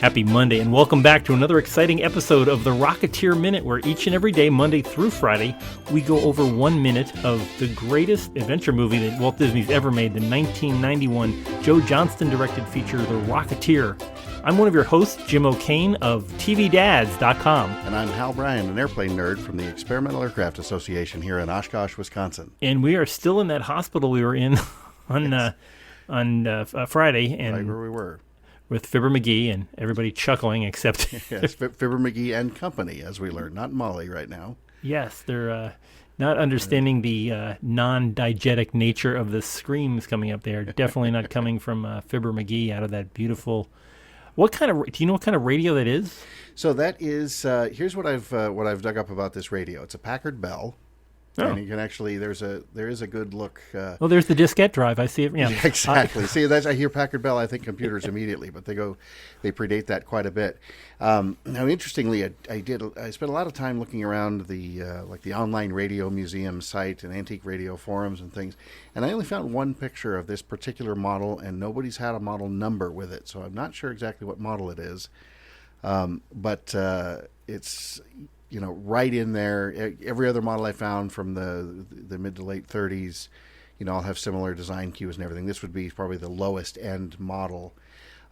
Happy Monday, and welcome back to another exciting episode of the Rocketeer Minute, where each and every day, Monday through Friday, we go over 1 minute of the greatest adventure movie that Walt Disney's ever made, the 1991 Joe Johnston-directed feature, The Rocketeer. I'm one of your hosts, Jim O'Kane of TVDads.com. And I'm Hal Bryan, an airplane nerd from the Experimental Aircraft Association here in Oshkosh, Wisconsin. And we are still in that hospital we were in on Friday. And right where we were. With Fibber McGee and everybody chuckling except... Yes, Fibber McGee and company, as we learned, not Molly right now. Yes, they're not understanding the non-diegetic nature of the screams coming up there. Definitely not coming from Fibber McGee out of that beautiful... do you know what kind of radio that is? So that is, here's what I've dug up about this radio. It's a Packard Bell. Oh. And you can actually, there is a good look. Well, there's the diskette drive. I see it. Yeah, exactly. See, I hear Packard Bell. I think computers immediately, but they predate that quite a bit. Now, interestingly, I spent a lot of time looking around the online radio museum site and antique radio forums and things, and I only found one picture of this particular model, and nobody's had a model number with it, so I'm not sure exactly what model it is, but it's. Right in there. Every other model I found from the mid to late 30s, I'll have similar design cues and everything. This would be probably the lowest end model.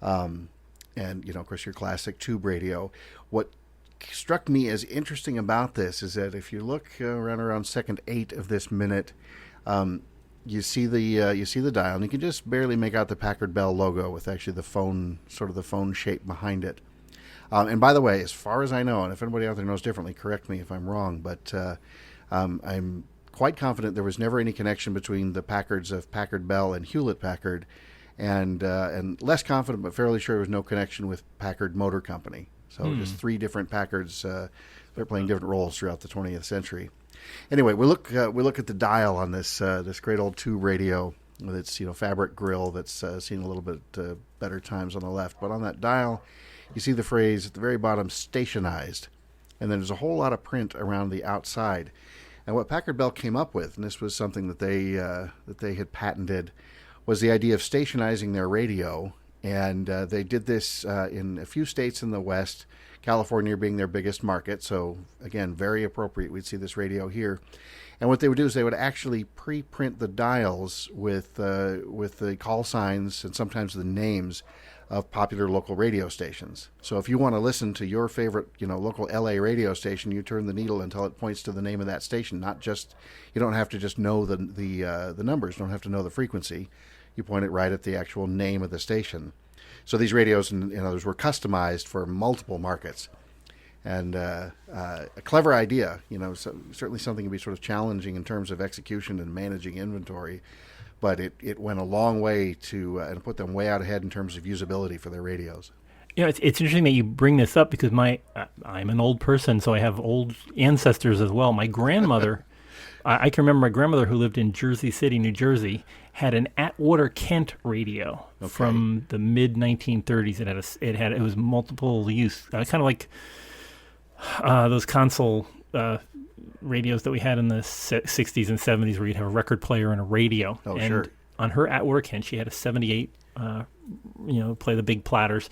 And, of course, your classic tube radio. What struck me as interesting about this is that if you look around second 8 of this minute, you see the dial, and you can just barely make out the Packard Bell logo with actually the phone shape behind it. And by the way, as far as I know, and if anybody out there knows differently, correct me if I'm wrong, but I'm quite confident there was never any connection between the Packards of Packard Bell and Hewlett-Packard, and less confident but fairly sure there was no connection with Packard Motor Company. So just three different Packards. They're playing different roles throughout the 20th century. Anyway, we look at the dial on this great old tube radio with its fabric grill that's seen a little bit better times on the left, but on that dial. You see the phrase at the very bottom, stationized, and then there's a whole lot of print around the outside. And what Packard Bell came up with, and this was something that they had patented, was the idea of stationizing their radio. And they did this in a few states in the West, California being their biggest market. So again, very appropriate. We'd see this radio here. And what they would do is they would actually pre-print the dials with the call signs and sometimes the names of popular local radio stations. So if you want to listen to your favorite, local LA radio station, you turn the needle until it points to the name of that station. You don't have to just know the numbers, don't have to know the frequency. You point it right at the actual name of the station. So these radios, in others, were customized for multiple markets. And a clever idea, so certainly something to be sort of challenging in terms of execution and managing inventory. But it went a long way to and put them way out ahead in terms of usability for their radios. It's interesting that you bring this up because I'm an old person, so I have old ancestors as well. My grandmother, I can remember my grandmother who lived in Jersey City, New Jersey, had an Atwater Kent radio from the mid 1930s. It was multiple use, kind of like those console radios that we had in the 60s and 70s where you'd have a record player and a radio. Oh, and sure. On her Atwater Kent, she had a 78, play the big platters.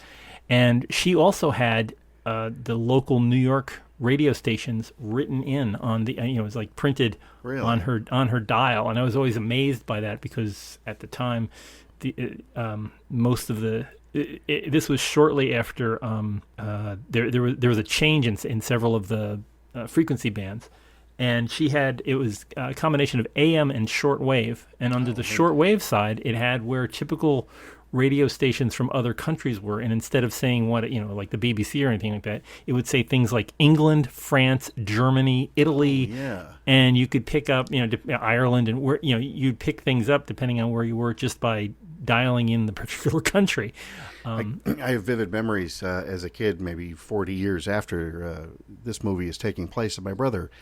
And she also had the local New York radio stations written in on the, it was like printed really? on her dial. And I was always amazed by that because at the time, most of the, this was shortly after there was a change in several of the frequency bands. And it was a combination of AM and shortwave. And under the shortwave side, it had where typical radio stations from other countries were. And instead of saying like the BBC or anything like that, it would say things like England, France, Germany, Italy. Oh, yeah. And you could pick up, Ireland, and where, you'd pick things up depending on where you were just by dialing in the particular country. I have vivid memories as a kid, maybe 40 years after this movie is taking place, of my brother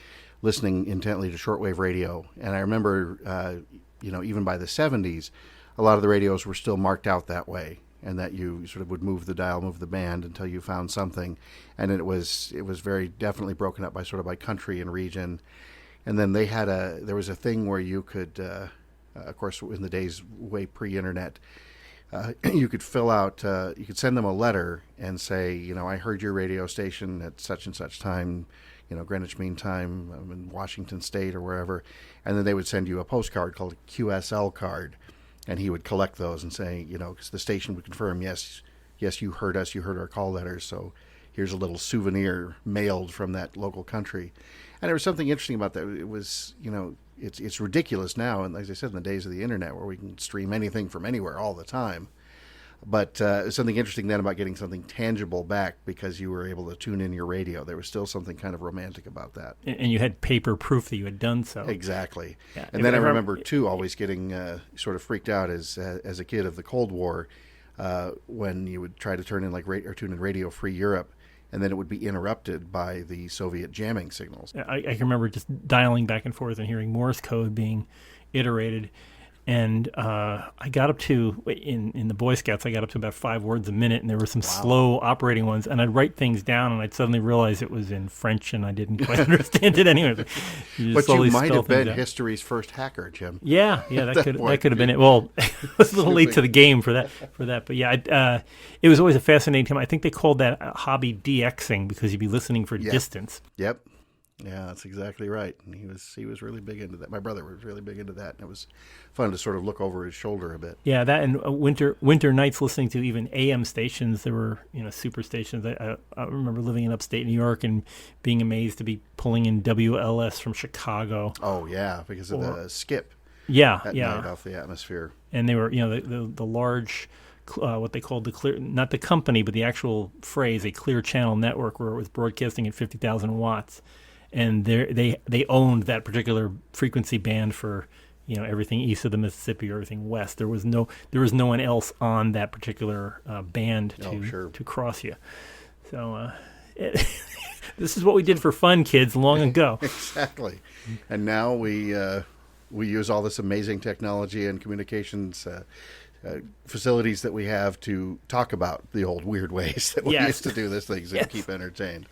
listening intently to shortwave radio. And I remember, even by the 70s, a lot of the radios were still marked out that way, and that you sort of would move the dial, move the band until you found something. And it was very definitely broken up by country and region. And then there was a thing where you could, of course, in the days way pre-internet, you could fill out, you could send them a letter and say, I heard your radio station at such and such time, Greenwich Mean Time, in Washington State or wherever, and then they would send you a postcard called a QSL card, and he would collect those and say, because the station would confirm, yes, you heard us, you heard our call letters, so here's a little souvenir mailed from that local country. And there was something interesting about that. It was, it's ridiculous now, and as I said, in the days of the internet where we can stream anything from anywhere all the time. But something interesting then about getting something tangible back because you were able to tune in your radio. There was still something kind of romantic about that. And you had paper proof that you had done so. Exactly. Yeah. And then I remember, too, always getting sort of freaked out as a kid of the Cold War when you would try to turn in tune in Radio Free Europe, and then it would be interrupted by the Soviet jamming signals. I can remember just dialing back and forth and hearing Morse code being iterated. And I got up to, in the Boy Scouts, I got up to about 5 words a minute, and there were some slow operating ones. And I'd write things down, and I'd suddenly realize it was in French, and I didn't quite understand it anyway. But you might have been history's first hacker, Jim. Yeah, that could have been it. Well, it was a little late to the game for that. But yeah, it was always a fascinating time. I think they called that hobby DXing because you'd be listening for distance. Yep. Yeah, that's exactly right. And he was really big into that. My brother was really big into that, and it was fun to sort of look over his shoulder a bit. Yeah, that and winter nights listening to even AM stations. There were super stations. I remember living in upstate New York and being amazed to be pulling in WLS from Chicago. Oh yeah, because of the skip. Yeah, at night off the atmosphere. And they were the large. What they called the clear, not the company, but the actual phrase, a clear channel network, where it was broadcasting at 50,000 watts. And they owned that particular frequency band for everything east of the Mississippi or everything west. There was no one else on that particular band to cross you. So this is what we did for fun, kids, long ago. Exactly. And now we use all this amazing technology and communications facilities that we have to talk about the old weird ways that we used to do these things and keep entertained.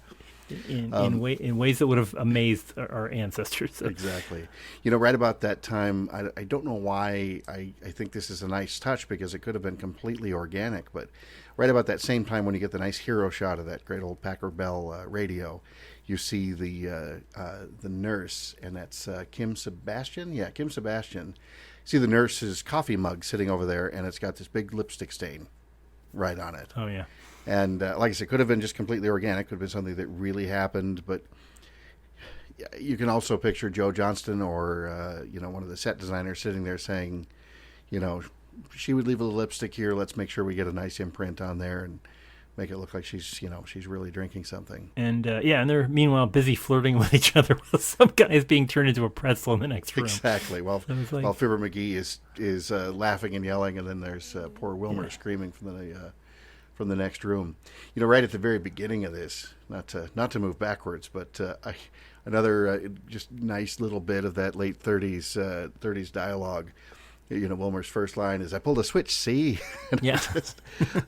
In ways that would have amazed our ancestors. Exactly. Right about that time, I don't know why I think this is a nice touch because it could have been completely organic, but right about that same time when you get the nice hero shot of that great old Packard Bell radio, you see the nurse, and that's Kim Sebastian? Yeah, Kim Sebastian. See the nurse's coffee mug sitting over there, and it's got this big lipstick stain right on it. Oh, yeah. And like I said, it could have been just completely organic. Could have been something that really happened. But you can also picture Joe Johnston or, one of the set designers sitting there saying, she would leave a little lipstick here. Let's make sure we get a nice imprint on there and make it look like she's really drinking something. And, and they're meanwhile busy flirting with each other while some guy is being turned into a pretzel in the next room. Exactly. While Fibber McGee is laughing and yelling, and then there's poor Wilmer screaming from the next room. Right at the very beginning of this, not to move backwards, but another just nice little bit of that late 30s dialogue. Wilmer's first line is, "I pulled a switch, see?" That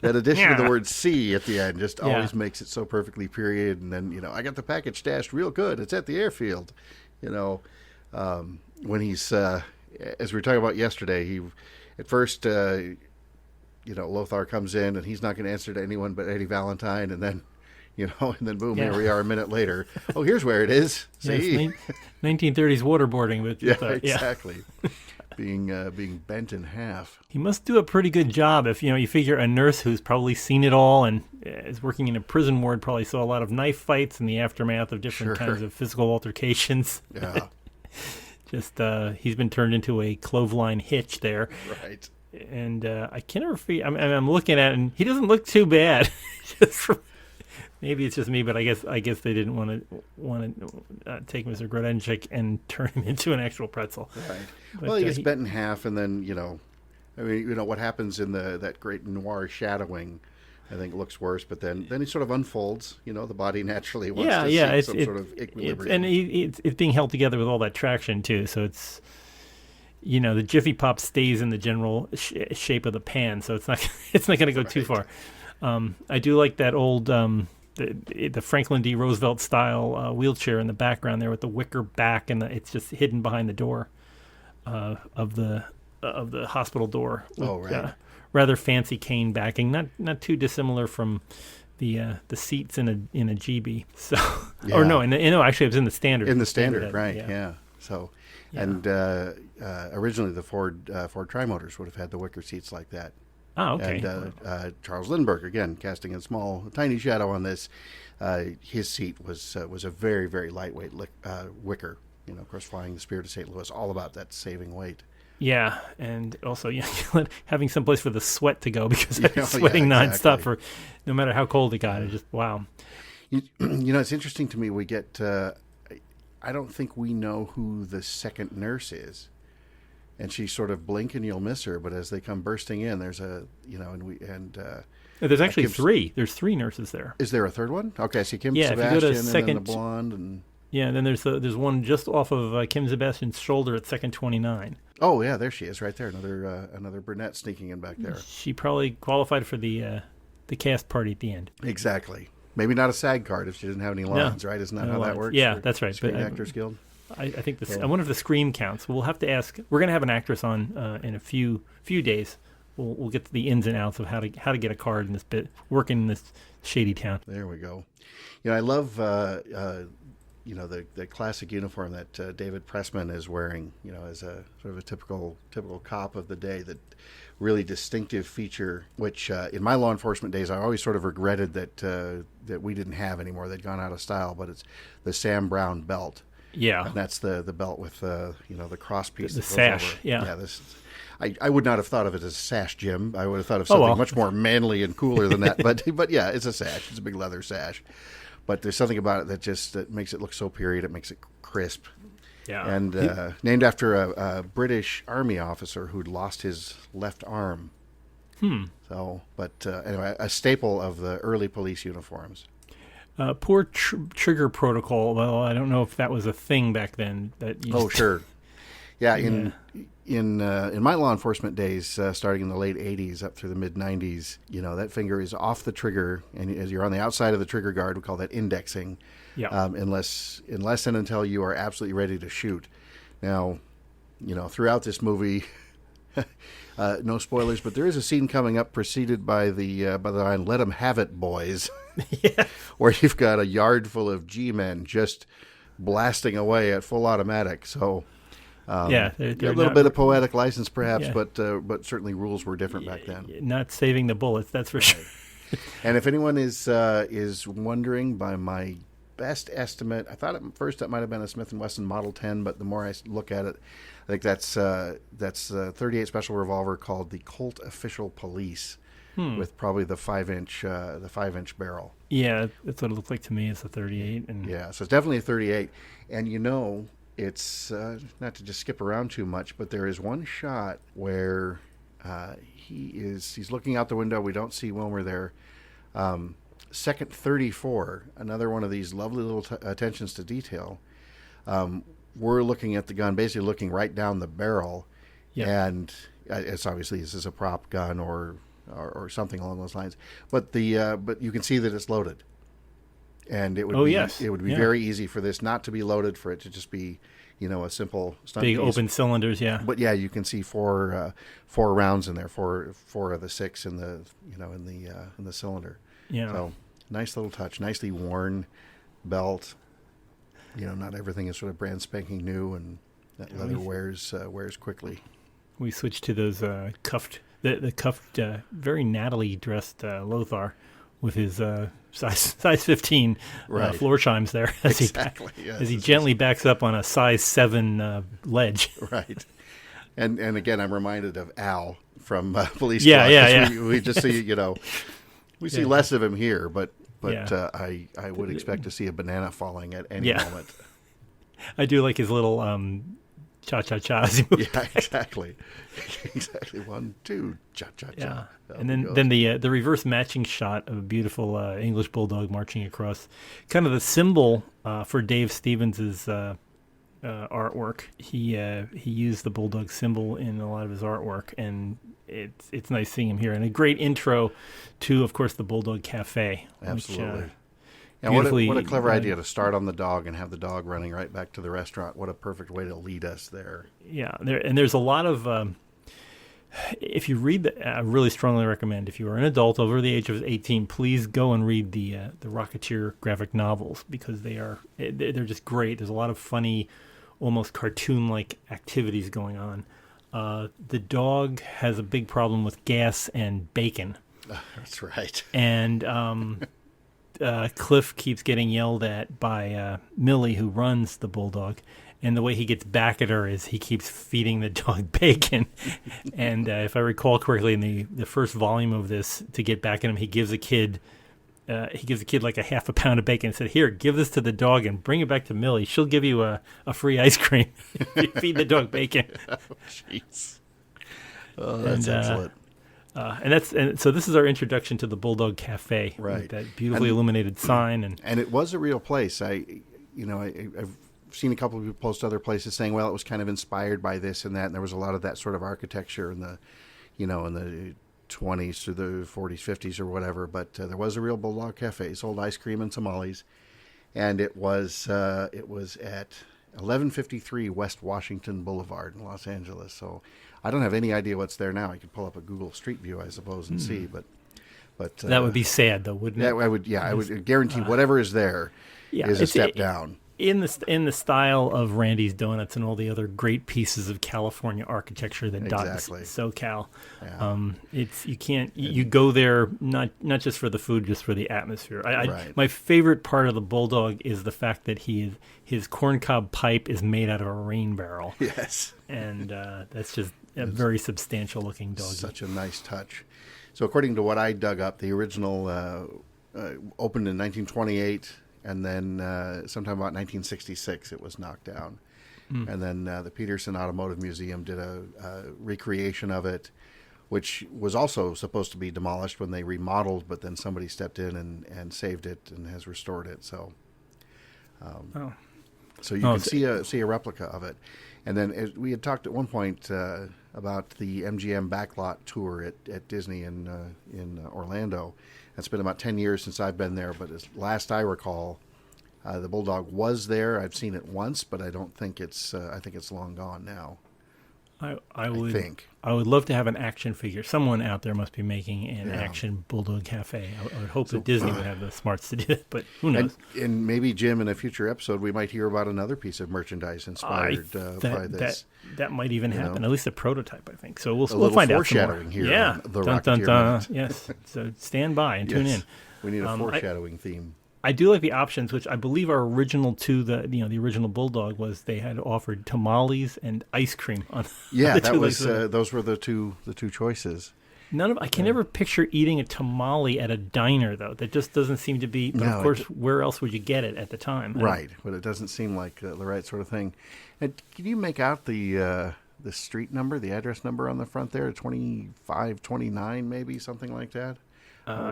addition of the word "see" at the end just always makes it so perfectly period. And then, I got the package stashed real good. It's at the airfield. When he's, as we were talking about yesterday, he, at first, Lothar comes in and he's not going to answer to anyone but Eddie Valentine, and then, and then boom, here we are a minute later. Oh, here's where it is. See, 1930s waterboarding, but exactly. Being bent in half. He must do a pretty good job if you figure a nurse who's probably seen it all and is working in a prison ward probably saw a lot of knife fights in the aftermath of different kinds of physical altercations. Yeah. Just he's been turned into a clothesline hitch there. Right. And I can't ever figure. I'm looking at it, and he doesn't look too bad. Maybe it's just me, but I guess they didn't want to take Mr. Grodenchik and turn him into an actual pretzel. Right. But, he gets bent in half, and then what happens in that great noir shadowing, I think looks worse. But then he sort of unfolds. The body naturally wants to seek some sort of equilibrium. It's being held together with all that traction too. So it's. The Jiffy Pop stays in the general shape of the pan, so it's not going to go too far. I do like that old the Franklin D. Roosevelt style wheelchair in the background there with the wicker back, and it's just hidden behind the door of the hospital door. With, rather fancy cane backing, not too dissimilar from the seats in a GB. So, Yeah. or no, actually it was in the standard. In the standard, had, right? Yeah. So, Yeah. and originally the Ford Trimotors would have had the wicker seats like that. Oh, okay. And Charles Lindbergh, again, casting a tiny shadow on this, his seat was a very, very lightweight wicker. Of course, flying the Spirit of St. Louis, all about that saving weight. Yeah, and also having some place for the sweat to go, because I was Yeah, sweating exactly. nonstop for no matter how cold it got. It just wow. It's interesting to me. We get. I don't think we know who the second nurse is, and she sort of blink and you'll miss her. But as they come bursting in, there's There's actually Kim's- three. There's three nurses there. Is there a third one? Okay, I see Kim Yeah, if you go to Sebastian and then second- the blonde and. Yeah, and then there's one just off of Kim Sebastian's shoulder at second 29. Oh yeah, there she is, right there. Another brunette sneaking in back there. She probably qualified for the cast party at the end. Exactly. Maybe not a SAG card if she doesn't have any lines, right? Isn't that No how that lines. works? Yeah, for that's right. Screen But Actors Guild. I think Yeah. I wonder if the scream counts. We'll have to ask. We're going to have an actress on in a few days. We'll get to the ins and outs of how to get a card in this bit, working in this shady town. There we go. I love the classic uniform that David Pressman is wearing. As a sort of a typical cop of the day. That really distinctive feature, which in my law enforcement days, I always sort of regretted that we didn't have anymore. They'd gone out of style, but it's the Sam Brown belt. Yeah, And that's the belt with the cross piece. The that goes sash, over. yeah. I would not have thought of it as a sash, Jim. I would have thought of something much more manly and cooler than that. But yeah, it's a sash. It's a big leather sash. But there's something about it that makes it look so period. It makes it crisp. yeah. And named after a British Army officer who'd lost his left arm. So, but anyway, a staple of the early police uniforms. Poor trigger protocol. Well, I don't know if that was a thing back then. Sure. Yeah, in my law enforcement days, starting in the late 80s up through the mid 90s, that finger is off the trigger, and as you're on the outside of the trigger guard, we call that indexing. Yeah. Unless and until you are absolutely ready to shoot. Now, throughout this movie, no spoilers, but there is a scene coming up preceded by the line "Let 'em have it, boys," Yeah. where you've got a yard full of G-men just blasting away at full automatic. So. Yeah, A they're little not- bit of poetic license, perhaps, Yeah. but certainly rules were different back then. Not saving the bullets, that's for sure. And if anyone is wondering, by my best estimate, I thought at first that might have been a Smith & Wesson Model 10, but the more I look at it, I think that's a 38 special revolver called the Colt Official Police, with probably the 5-inch barrel. Yeah, that's what it looked like to me. It's a 38, and Yeah, so it's definitely a 38, and it's not to just skip around too much, but there is one shot where he's looking out the window. We don't see Wilmer there. Second 34, another one of these lovely little attentions to detail. We're looking at the gun, basically looking right down the barrel, and it's obviously this is a prop gun or something along those lines. But but you can see that it's loaded. And it would it would be very easy for this not to be loaded, for it to just be, a simple stunt big piece. open cylinders. Yeah, But yeah, you can see four rounds in there, four of the 6 in the in the cylinder. yeah. So nice little touch, nicely worn belt. Not everything is sort of brand spanking new, and that leather wears quickly. We switched to those cuffed, the cuffed, very nattily dressed Lothar with his size 15 floor chimes there as Exactly. as he gently backs up on a size 7 ledge. Right. And again, I'm reminded of Al from Police Yeah, Squad. yeah, yeah. We just see, we see less of him here, but Yeah. I would expect to see a banana falling at any moment. I do like his little cha-cha-cha as he moves. Yeah, exactly. Exactly. 1, 2, cha-cha-cha. Yeah, Down and he then goes. the reverse matching shot of a beautiful English bulldog marching across, kind of the symbol for Dave Stevens's artwork. He used the bulldog symbol in a lot of his artwork, and it's nice seeing him here. And a great intro to, of course, the Bulldog Cafe. Absolutely. Which, and what a beautifully clever done. idea to start on the dog and have the dog running right back to the restaurant. What a perfect way to lead us there. Yeah, there's a lot of If you read I really strongly recommend, if you are an adult over the age of 18, please go and read the Rocketeer graphic novels, because they're just great. There's a lot of funny, almost cartoon-like activities going on. The dog has a big problem with gas and bacon. That's right. And Cliff keeps getting yelled at by Millie, who runs the Bulldog. And the way he gets back at her is he keeps feeding the dog bacon. And if I recall correctly, in the first volume of this, to get back at him, he gives a kid like a half a pound of bacon and said, "Here, give this to the dog and bring it back to Millie. She'll give you a free ice cream if you feed the dog bacon." Oh, jeez. Oh, that's excellent. And so this is our introduction to the Bulldog Cafe, right? With that beautifully illuminated sign, and it was a real place. I've seen a couple of people post other places saying, well, it was kind of inspired by this and that, and there was a lot of that sort of architecture in the 20s to the 40s, 50s, or whatever. But there was a real Bulldog Cafe. It sold ice cream and tamales, and it was at 1153 West Washington Boulevard in Los Angeles. So I don't have any idea what's there now. I could pull up a Google Street View, I suppose, and see. But that would be sad, though, wouldn't it? I would guarantee whatever is there is a step down. In the style of Randy's Donuts and all the other great pieces of California architecture that dot SoCal. Yeah. You go there not just for the food, just for the atmosphere. My favorite part of the Bulldog is the fact that his corncob pipe is made out of a rain barrel. Yes, and that's just a very substantial looking dog. Such a nice touch. So according to what I dug up, the original opened in 1928. And then sometime about 1966, it was knocked down. And then the Peterson Automotive Museum did a recreation of it, which was also supposed to be demolished when they remodeled, but then somebody stepped in and saved it and has restored it. So, so you can see a replica of it. And then we had talked at one point about the MGM Backlot tour at Disney in Orlando. It's been about 10 years since I've been there, but as last I recall, the Bulldog was there. I've seen it once, but I don't think it's. I think it's long gone now. I would love to have an action figure. Someone out there must be making an action Bulldog Cafe. I would hope that Disney would have the smarts to do it, but who knows? And maybe, Jim, in a future episode, we might hear about another piece of merchandise inspired by this. That might even happen. At least a prototype, I think. So we'll find out some more. Foreshadowing here. Yeah. The dun, dun, dun. Yes. So stand by and tune in. We need a foreshadowing theme. I do like the options, which I believe are original to the original Bulldog. Was they had offered tamales and ice cream on. Yeah, that was those were the two choices. I can never picture eating a tamale at a diner, though. That just doesn't seem to be. But of course, where else would you get it at the time? Right, but it doesn't seem like the right sort of thing. And can you make out the street number, the address number on the front there? 2529, maybe something like that.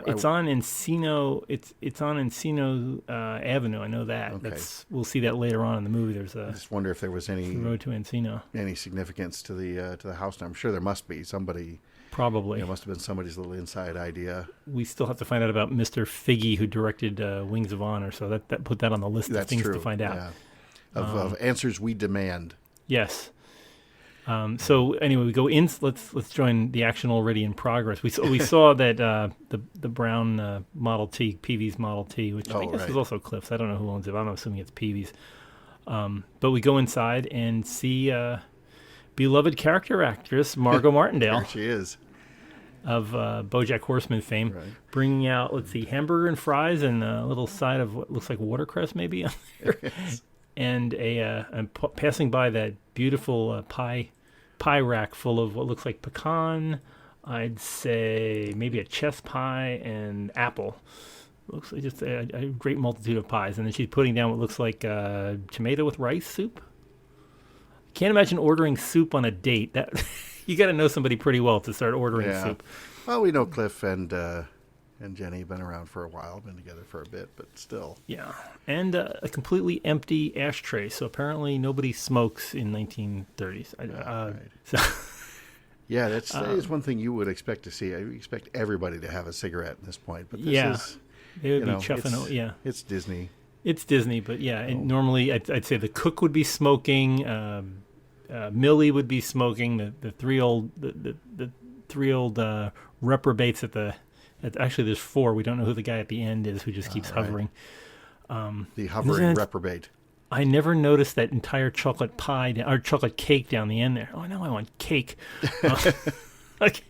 It's on Encino. It's on Encino Avenue. I know that. Okay. We'll see that later on in the movie. There's I just wonder if there was any road to Encino. Any significance to the house number. I'm sure there must be. Somebody probably. It must have been somebody's little inside idea. We still have to find out about Mr. Figgy, who directed Wings of Honor. So that put that on the list of things to find out. Yeah. Of answers we demand. Yes. So anyway, we go in. Let's join the action already in progress. We saw that the brown Model T, Peavy's Model T, which I guess is also Cliff's. I don't know who owns it. I'm assuming it's Peavy's. But we go inside and see beloved character actress Margot Martindale. There she is. Of BoJack Horseman fame, bringing out hamburger and fries and a little side of what looks like watercress maybe on there. And passing by that beautiful pie rack full of what looks like pecan, I'd say maybe a chess pie and apple. Looks like just a great multitude of pies. And then she's putting down what looks like tomato with rice soup. Can't imagine ordering soup on a date. That you got to know somebody pretty well to start ordering soup. Well, we know Cliff and Jenny have been around for a while, been together for a bit, but still. Yeah, and a completely empty ashtray. So apparently nobody smokes in 1930s. So. Yeah, that is one thing you would expect to see. I expect everybody to have a cigarette at this point, but this is, they would be chuffing. It's Disney. It's Disney, but and normally I'd say the cook would be smoking. Millie would be smoking. The three old reprobates actually there's 4. We don't know who the guy at the end is who just keeps hovering. The hovering reprobate. I never noticed that entire chocolate pie or chocolate cake down the end there. Oh, now I want cake. Okay.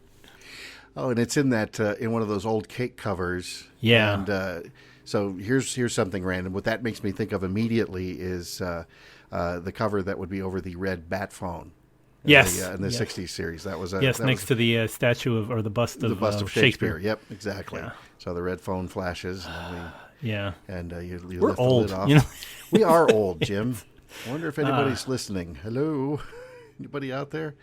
Oh, and it's in that in one of those old cake covers. Yeah. And so here's something random. What that makes me think of immediately is the cover that would be over the red bat phone. Yes. In the 60s series. That was next to the statue of, or the bust of Shakespeare. Yep, exactly. Yeah. So the red phone flashes. And you We're lift old, the lid off. you know? We are old, Jim. I wonder if anybody's listening. Hello? Anybody out there?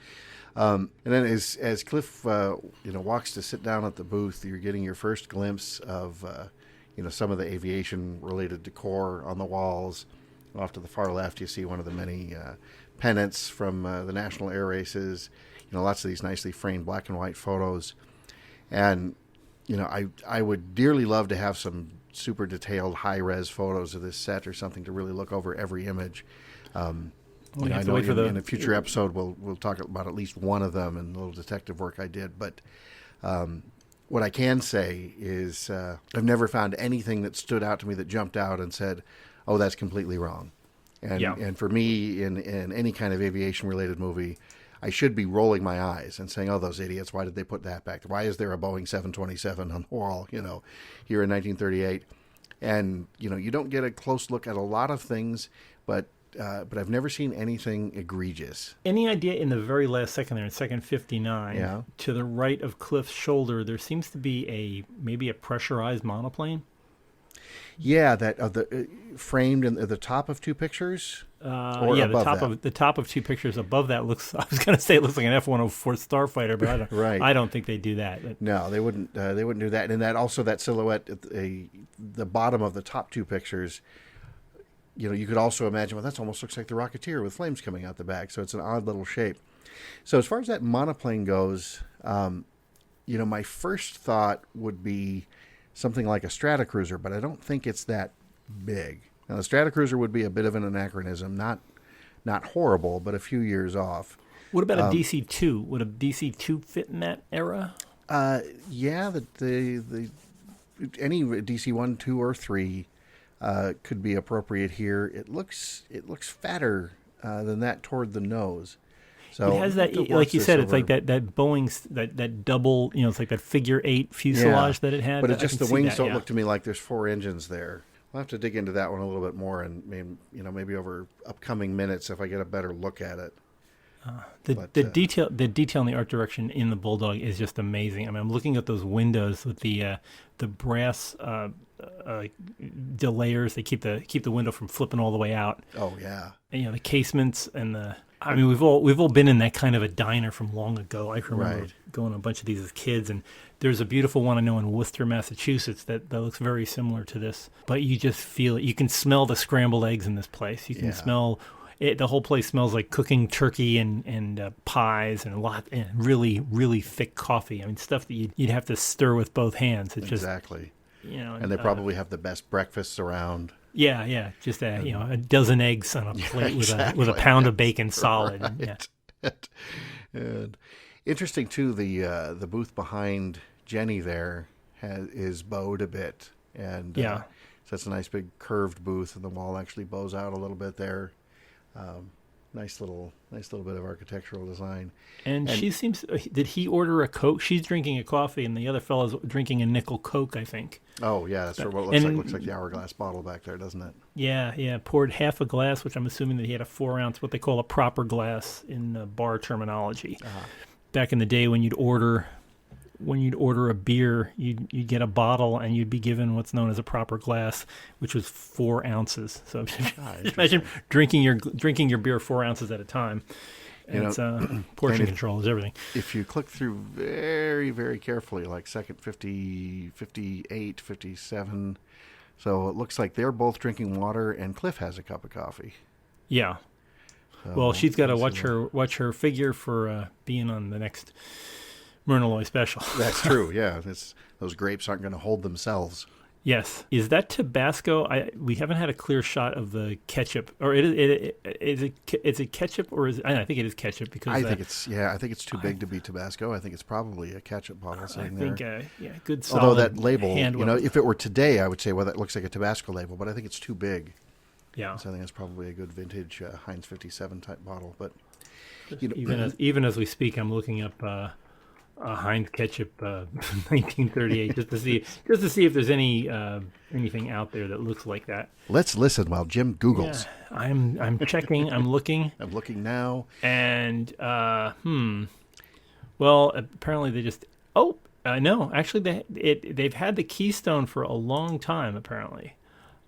And then as Cliff walks to sit down at the booth, you're getting your first glimpse of some of the aviation-related decor on the walls. Off to the far left, you see one of the many pennants from the National Air Races. Lots of these nicely framed black and white photos. And I would dearly love to have some super detailed high-res photos of this set or something to really look over every image. I know in a future episode we'll talk about at least one of them and the little detective work I did. But what I can say is I've never found anything that stood out to me that jumped out and said, oh, that's completely wrong. And for me, in any kind of aviation-related movie, I should be rolling my eyes and saying, oh, those idiots, why did they put that back? Why is there a Boeing 727 on the wall, here in 1938? And, you don't get a close look at a lot of things, but I've never seen anything egregious. Any idea in the very last second there, in second 59, to the right of Cliff's shoulder, there seems to be maybe a pressurized monoplane? Yeah, that framed in the top of 2 pictures. The top of 2 pictures above that looks. I was going to say it looks like an F-104 starfighter, but I don't think they do that. No, they wouldn't. They wouldn't do that. And that silhouette at the bottom of the top 2 pictures. You could also imagine, well, that almost looks like the Rocketeer with flames coming out the back. So it's an odd little shape. So as far as that monoplane goes, my first thought would be something like a Stratocruiser, but I don't think it's that big. Now, the Stratocruiser would be a bit of an anachronism, not horrible, but a few years off. What about a DC-2? Would a DC-2 fit in that era? Yeah, any DC-1, 2, or 3 could be appropriate here. It looks fatter than that toward the nose. So it has that, like you said, it's like that Boeing, that double, it's like that figure 8 fuselage that it had. But it's just the wings don't look to me like there's 4 engines there. We'll have to dig into that one a little bit more, and maybe over upcoming minutes if I get a better look at it. The detail in the art direction in the Bulldog is just amazing. I mean, I'm looking at those windows with the brass delayers. They keep the window from flipping all the way out. Oh yeah. And, the casements and the. I mean, we've all been in that kind of a diner from long ago. I remember going to a bunch of these as kids, and there's a beautiful one I know in Worcester, Massachusetts that looks very similar to this. But you just feel it. You can smell the scrambled eggs in this place. You can smell it. The whole place smells like cooking turkey and pies and really, really thick coffee. I mean, stuff that you'd have to stir with both hands. It's exactly. Just, and they probably have the best breakfasts around. Yeah, just a dozen eggs on a plate with a pound of bacon solid. Right. And interesting too, the booth behind Jenny there is bowed a bit, and so it's a nice big curved booth, and the wall actually bows out a little bit there. Nice little bit of architectural design. And she seems. Did he order a Coke? She's drinking a coffee, and the other fellow's drinking a nickel Coke, I think. Oh yeah, that's what it looks like. Looks like the hourglass bottle back there, doesn't it? Yeah. Poured half a glass, which I'm assuming that he had a 4-ounce, what they call a proper glass in bar terminology. Back in the day, when you'd order a beer, you'd get a bottle, and you'd be given what's known as a proper glass, which was 4 ounces. So imagine drinking your beer 4 ounces at a time. And it's portion control is everything. If you click through very, very carefully, like second 50, 58, 57, so it looks like they're both drinking water, and Cliff has a cup of coffie. Yeah. So, well, she's got to watch her figure for being on the next Myrna Loy special. That's true, yeah. Those grapes aren't going to hold themselves. Yes. Is that Tabasco? We haven't had a clear shot of the ketchup. Or is it ketchup or is it, I think it is ketchup because I think it's too big to be Tabasco. I think it's probably a ketchup bottle sitting I think there. good solid. Although that label, hand if it were today, I would say, well, that looks like a Tabasco label, but I think it's too big. Yeah. So I think it's probably a good vintage Heinz 57 type bottle. But even as we speak, I'm looking up Heinz ketchup 1938 just to see if there's anything out there that looks like that. Let's listen while Jim Googles. Yeah, I'm checking. I'm looking. I'm looking now. And well, apparently they just. Oh no, actually they've had the Keystone for a long time. Apparently,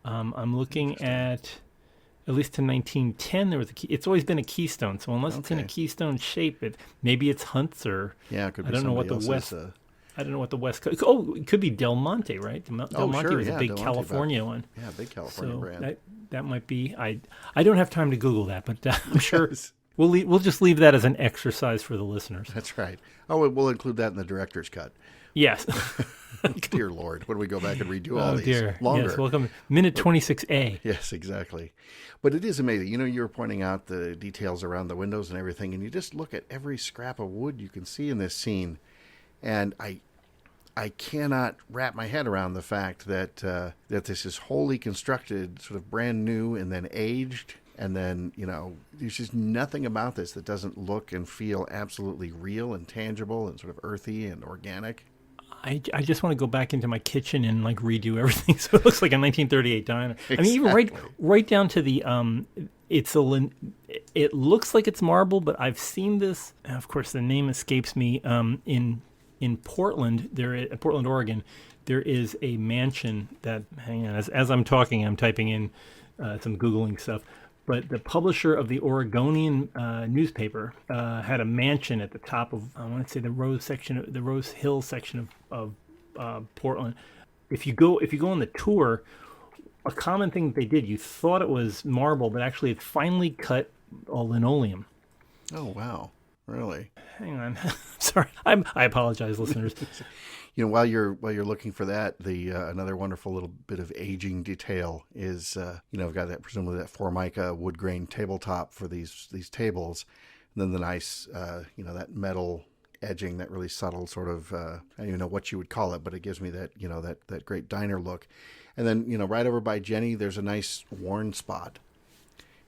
I'm looking at least to 1910, there was it's always been a Keystone. So unless it's in a Keystone shape, maybe it's Hunt's or it could be I don't know what the West. I don't know what the West Coast. Oh, it could be Del Monte, right? Del Monte was a big California one. Yeah, big California brand. That might be. I don't have time to Google that, but I'm sure we'll just leave that as an exercise for the listeners. That's right. Oh, we'll include that in the director's cut. Yes. Dear Lord, when we go back and redo all these dear. longer. Yes, welcome. Minute 26A. Yes, exactly. But it is amazing. You were pointing out the details around the windows and everything, and you just look at every scrap of wood you can see in this scene, and I cannot wrap my head around the fact that this is wholly constructed, sort of brand new, and then aged. And then, there's just nothing about this that doesn't look and feel absolutely real and tangible and sort of earthy and organic. I just want to go back into my kitchen and redo everything so it looks like a 1938 diner. Exactly. I mean, even right down to the it looks like it's marble, but I've seen this. Of course, the name escapes me. In Portland, Portland, Oregon, there is a mansion that. Hang on, as I'm talking, I'm typing in some Googling stuff. But the publisher of the Oregonian newspaper had a mansion at the top of, I want to say, the Rose Hill section of Portland. If you go on the tour, a common thing that they did, you thought it was marble, but actually it's finely cut linoleum. Oh wow! Really? Hang on, sorry. I apologize, listeners. While you're looking for that, the another wonderful little bit of aging detail is I've got presumably that Formica wood grain tabletop for these tables, and then the nice that metal edging, that really subtle sort of I don't even know what you would call it, but it gives me that that great diner look. And then right over by Jenny, there's a nice worn spot,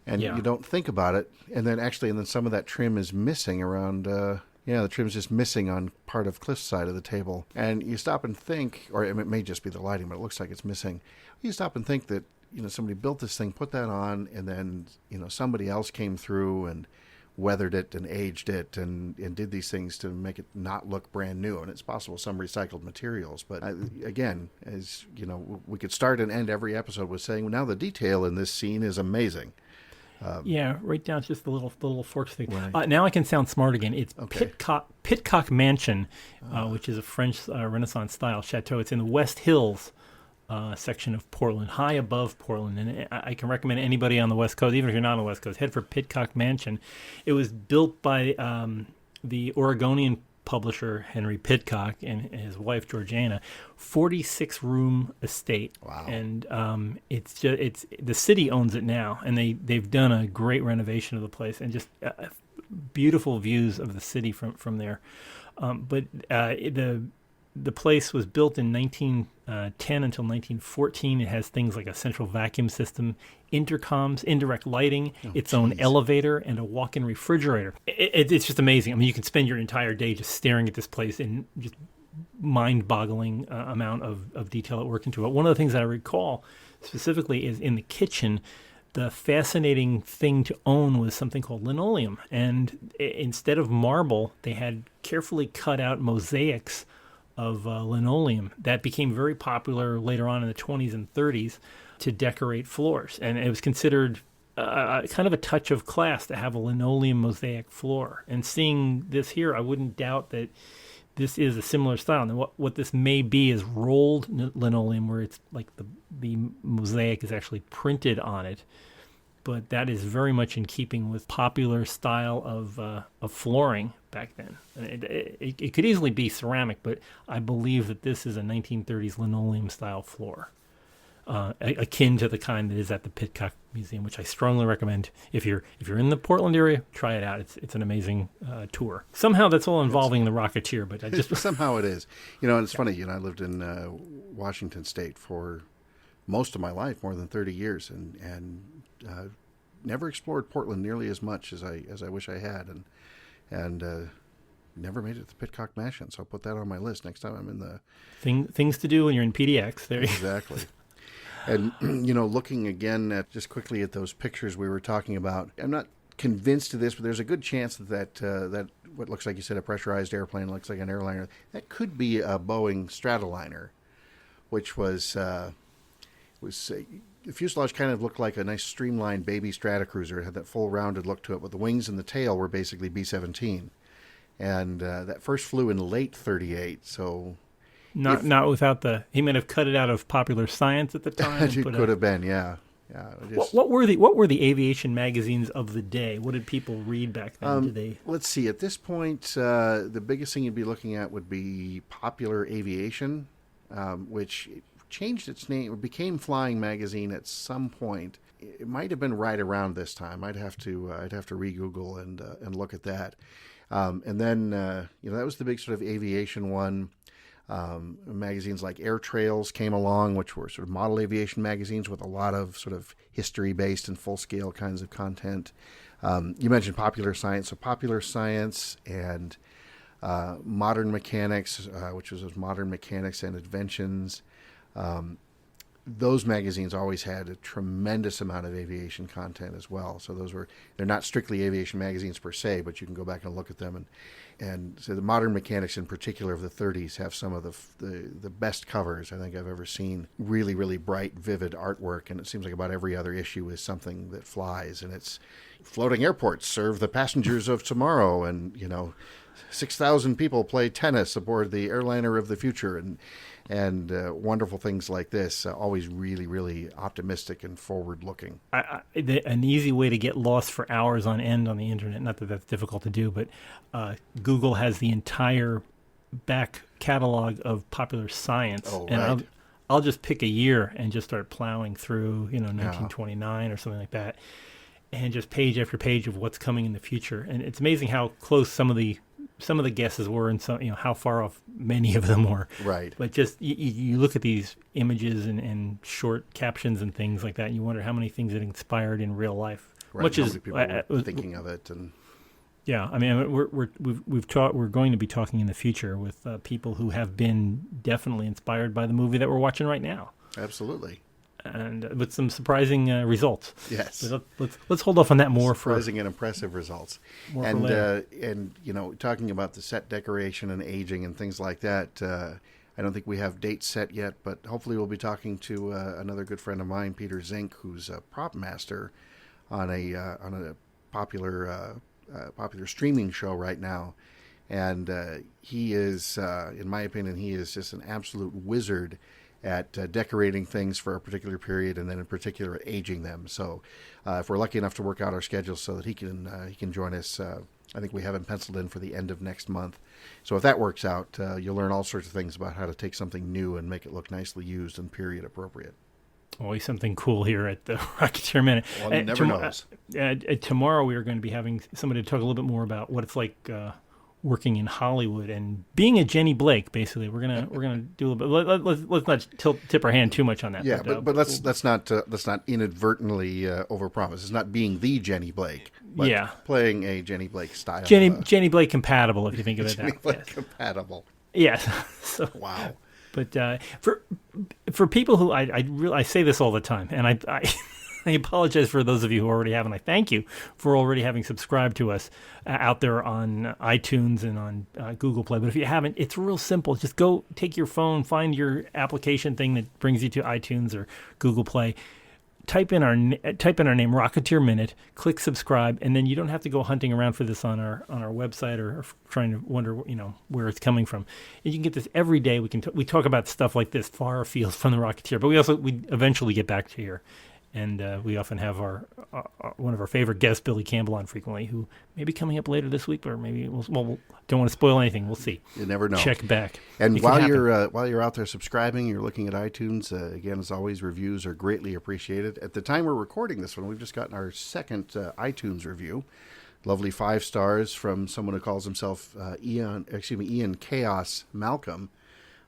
and you don't think about it, and then some of that trim is missing around. The trim's just missing on part of Cliff's side of the table. And you stop and think, or it may just be the lighting, but it looks like it's missing. You stop and think that, somebody built this thing, put that on, and then, somebody else came through and weathered it and aged it and did these things to make it not look brand new. And it's possible some recycled materials. But again, as we could start and end every episode with saying, well, now the detail in this scene is amazing. Right down to just the little forks thing. Right. Now I can sound smart again. It's Pitcock Mansion, which is a French Renaissance style chateau. It's in the West Hills section of Portland, high above Portland. And I can recommend anybody on the West Coast, even if you're not on the West Coast, head for Pitcock Mansion. It was built by the Oregonian publisher Henry Pitcock and his wife Georgiana, 46-room estate. Wow! And it's the city owns it now, and they've done a great renovation of the place and just beautiful views of the city from there. But the place was built in 1910 until 1914. It has things like a central vacuum system, intercoms, indirect lighting, its own elevator, and a walk-in refrigerator. It's just amazing. I mean, you can spend your entire day just staring at this place in just mind-boggling amount of detail that worked into it. One of the things that I recall specifically is in the kitchen, the fascinating thing to own was something called linoleum. And instead of marble, they had carefully cut out mosaics of linoleum that became very popular later on in the 20s and 30s to decorate floors. And it was considered kind of a touch of class to have a linoleum mosaic floor. And seeing this here, I wouldn't doubt that this is a similar style. And what this may be is rolled linoleum, where it's like the mosaic is actually printed on it. but that is very much in keeping with popular style of flooring back then. It could easily be ceramic, but I believe that this is a 1930s linoleum style floor, akin to the kind that is at the Pitcock Museum, which I strongly recommend. If you're in the Portland area, try it out. It's an amazing tour. Somehow that's all involving the Rocketeer, but I just somehow it is. And it's funny. I lived in Washington State for most of my life, more than 30 years, and never explored Portland nearly as much as I wish I had, and never made it to the Pitcock Mansion. So I'll put that on my list next time I'm in the things to do when you're in PDX. There, exactly. And looking again at just quickly at those pictures we were talking about, I'm not convinced of this, but there's a good chance that what looks like, you said, a pressurized airplane, looks like an airliner, that could be a Boeing Stratoliner, which was the fuselage kind of looked like a nice streamlined baby Stratocruiser. It had that full rounded look to it, but the wings and the tail were basically B-17. And that first flew in late 38, so... Not without he might have cut it out of Popular Science at the time. It could have been, yeah. What were the aviation magazines of the day? What did people read back then? Let's see. At this point, the biggest thing you'd be looking at would be Popular Aviation, which changed its name or became Flying Magazine at some point. It might have been right around this time. I'd have to re-Google and look at that. And then that was the big sort of aviation one. Magazines like Air Trails came along, which were sort of model aviation magazines with a lot of sort of history-based and full-scale kinds of content. You mentioned Popular Science, so Popular Science and Modern Mechanics, which was Modern Mechanics and Inventions. Those magazines always had a tremendous amount of aviation content as well. So they're not strictly aviation magazines per se, but you can go back and look at them. And so the Modern Mechanics in particular of the 30s have some of the best covers I think I've ever seen. Really, really bright, vivid artwork. And it seems like about every other issue is something that flies. And it's floating airports serve the passengers of tomorrow. And, 6,000 people play tennis aboard the airliner of the future. And wonderful things like this, always really, really optimistic and forward-looking. An easy way to get lost for hours on end on the internet, not that that's difficult to do, but Google has the entire back catalog of Popular Science. Oh, and right. I'll just pick a year and just start plowing through, 1929 or something like that, and just page after page of what's coming in the future. And it's amazing how close some of the guesses were, and some, how far off many of them were. Right. But just you look at these images and short captions and things like that, and you wonder how many things it inspired in real life. Right. Much how as many people were thinking of it, and yeah, I mean, we're going to be talking in the future with people who have been definitely inspired by the movie that we're watching right now. Absolutely. And with some surprising results. Yes. But let's hold off on that more surprising and impressive results. And talking about the set decoration and aging and things like that, I don't think we have dates set yet, but hopefully we'll be talking to another good friend of mine, Peter Zink, who's a prop master on a popular streaming show right now. And he is, in my opinion, he is just an absolute wizard at decorating things for a particular period, and then in particular at aging them. So if we're lucky enough to work out our schedules so that he can join us, I think we have him penciled in for the end of next month. So if that works out, you'll learn all sorts of things about how to take something new and make it look nicely used and period appropriate. Always something cool here at the Rocketeer Minute. Well, never knows. Tomorrow we are going to be having somebody to talk a little bit more about what it's like working in Hollywood and being a Jenny Blake. Basically, we're gonna do a little bit. Let's not tip our hand too much on that. Yeah, but let's not inadvertently overpromise. It's not being the Jenny Blake. But playing a Jenny Blake style. Jenny Blake compatible, if you think of it that way. Jenny Blake compatible. Yes. So, wow. But for people who I say this all the time, and I I apologize for those of you who already have, and I thank you for already having subscribed to us out there on iTunes and on Google Play. But if you haven't, it's real simple. Just go take your phone, find your application thing that brings you to iTunes or Google Play. Type in our name, Rocketeer Minute. Click subscribe, and then you don't have to go hunting around for this on our website or trying to wonder where it's coming from. And you can get this every day. We talk about stuff like this far afield from the Rocketeer, but we eventually get back to here. And we often have our one of our favorite guests, Billy Campbell, on frequently, who may be coming up later this week, or maybe we don't want to spoil anything. We'll see. You never know. Check back. And while you're out there subscribing, you're looking at iTunes. Again, as always, reviews are greatly appreciated. At the time we're recording this one, we've just gotten our second iTunes review. Lovely 5 stars from someone who calls himself Ian Chaos Malcolm.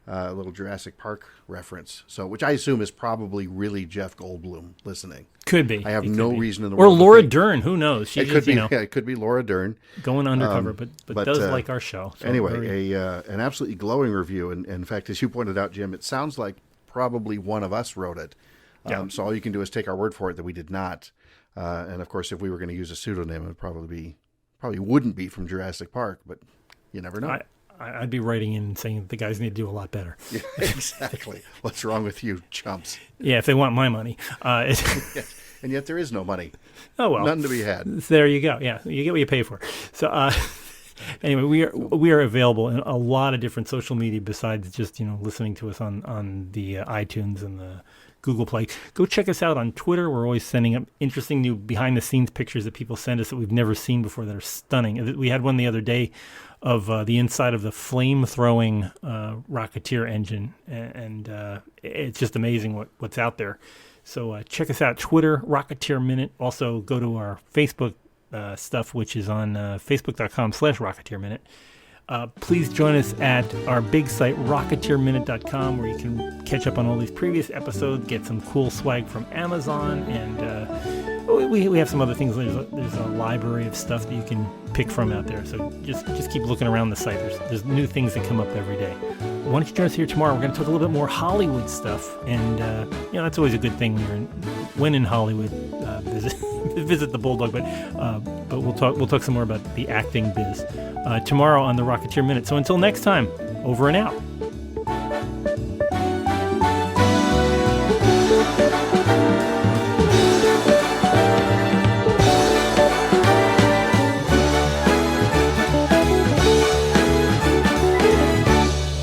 A little Jurassic Park reference, which I assume is probably really Jeff Goldblum listening. Could be. I have no reason in the world. Or Laura Dern, who knows? It could be. Yeah, it could be Laura Dern going undercover, but does like our show. So anyway, an absolutely glowing review, and in fact, as you pointed out, Jim, it sounds like probably one of us wrote it. So all you can do is take our word for it that we did not. And of course, if we were going to use a pseudonym, it probably wouldn't be from Jurassic Park, but you never know. I'd be writing in and saying the guys need to do a lot better. Yeah, exactly. What's wrong with you, chumps? Yeah, if they want my money. Yes. And yet there is no money. Oh, well. None to be had. There you go. Yeah, you get what you pay for. So anyway, we are available in a lot of different social media besides just listening to us on the iTunes and the Google Play. Go check us out on Twitter. We're always sending up interesting new behind-the-scenes pictures that people send us that we've never seen before that are stunning. We had one the other day of the inside of the flame-throwing Rocketeer engine, and it's just amazing what's out there. So check us out, Twitter, Rocketeer Minute. Also go to our Facebook stuff, which is on facebook.com/Rocketeer Minute. Please join us at our big site, rocketeerminute.com, where you can catch up on all these previous episodes, get some cool swag from Amazon, and we have some other things. There's a library of stuff that you can pick from out there. So just keep looking around the site. There's new things that come up every day. Why don't you join us here tomorrow? We're going to talk a little bit more Hollywood stuff, and that's always a good thing when in Hollywood. Visit the Bulldog, but we'll talk some more about the acting biz tomorrow on the Rocketeer Minute. So until next time, over and out.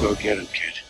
Go get him, kid.